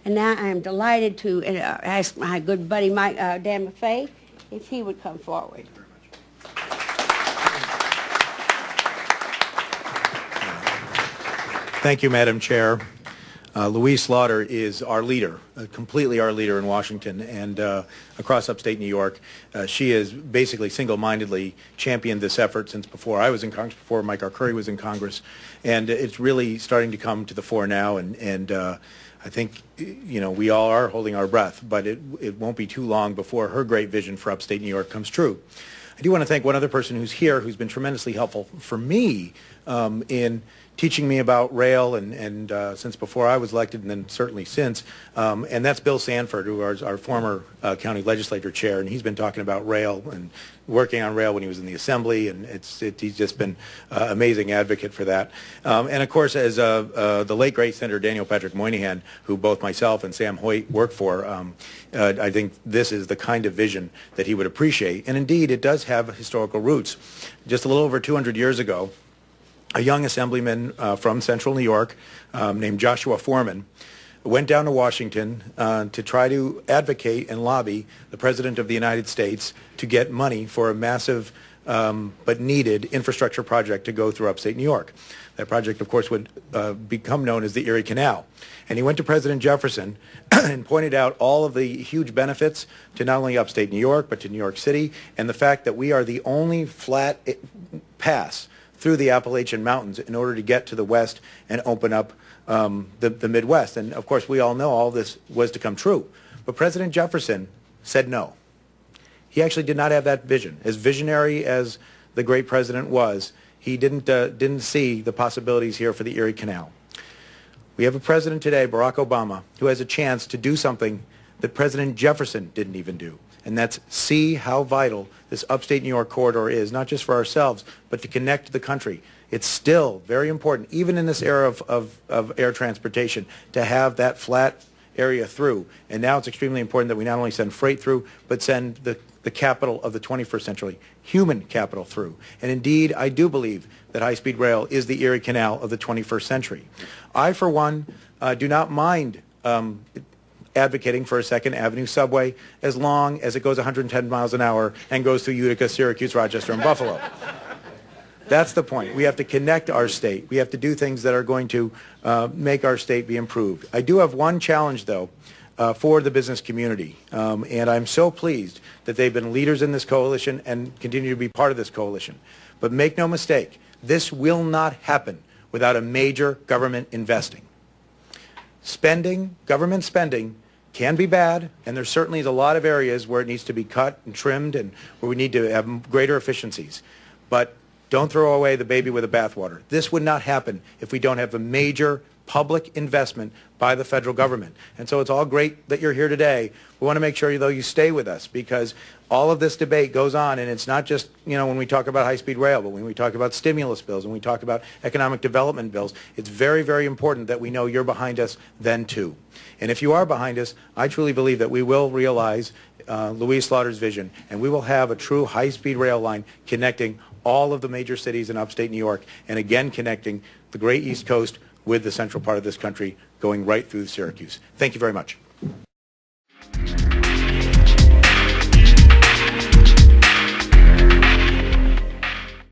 And now I am delighted to ask my good buddy Dan Maffei if he would come forward. Thank you, Madam Chair. Louise Slaughter is our leader, completely our leader in Washington and across upstate New York. She has basically single-mindedly championed this effort since before I was in Congress, before Mike Curry was in Congress, and it's really starting to come to the fore now. And I think, you know, we all are holding our breath, but it won't be too long before her great vision for upstate New York comes true. I do want to thank one other person who's here who's been tremendously helpful for me in teaching me about rail and since before I was elected and then certainly since, and that's Bill Sanford, who is our former county legislature chair, and he's been talking about rail and working on rail when he was in the Assembly, and he's just been an amazing advocate for that. And of course, as the late great Senator Daniel Patrick Moynihan, who both myself and Sam Hoyt worked for, I think this is the kind of vision that he would appreciate, and indeed it does have historical roots. Just a little over 200 years ago, a young assemblyman from central New York named Joshua Foreman went down to Washington to try to advocate and lobby the President of the United States to get money for a massive but needed infrastructure project to go through upstate New York. That project, of course, would become known as the Erie Canal. And he went to President Jefferson and pointed out all of the huge benefits to not only upstate New York, but to New York City, and the fact that we are the only flat pass through the Appalachian Mountains in order to get to the west and open up the Midwest. And of course, we all know all this was to come true. But President Jefferson said no. He actually did not have that vision. As visionary as the great president was, he didn't see the possibilities here for the Erie Canal. We have a president today, Barack Obama, who has a chance to do something that President Jefferson didn't even do. And that's see how vital this upstate New York corridor is, not just for ourselves, but to connect the country. It's still very important, even in this era of air transportation, to have that flat area through. And now it's extremely important that we not only send freight through, but send the capital of the 21st century, human capital, through. And indeed, I do believe that high-speed rail is the Erie Canal of the 21st century. I, for one, do not mind advocating for a Second Avenue subway as long as it goes 110 miles an hour and goes through Utica, Syracuse, Rochester, and Buffalo. That's the point. We have to connect our state. We have to do things that are going to make our state be improved. I do have one challenge, though, for the business community, and I'm so pleased that they've been leaders in this coalition and continue to be part of this coalition. But make no mistake, this will not happen without a major government investing. Spending, government spending, can be bad, and there certainly is a lot of areas where it needs to be cut and trimmed and where we need to have greater efficiencies. But don't throw away the baby with the bathwater. This would not happen if we don't have a major public investment by the federal government. And so it's all great that you're here today. We want to make sure, though, you stay with us, because all of this debate goes on, and it's not just, you know, when we talk about high-speed rail, but when we talk about stimulus bills, when we talk about economic development bills, it's very, very important that we know you're behind us then, too. And if you are behind us, I truly believe that we will realize Louise Slaughter's vision, and we will have a true high-speed rail line connecting all of the major cities in upstate New York, and again connecting the great East Coast with the central part of this country, going right through Syracuse. Thank you very much.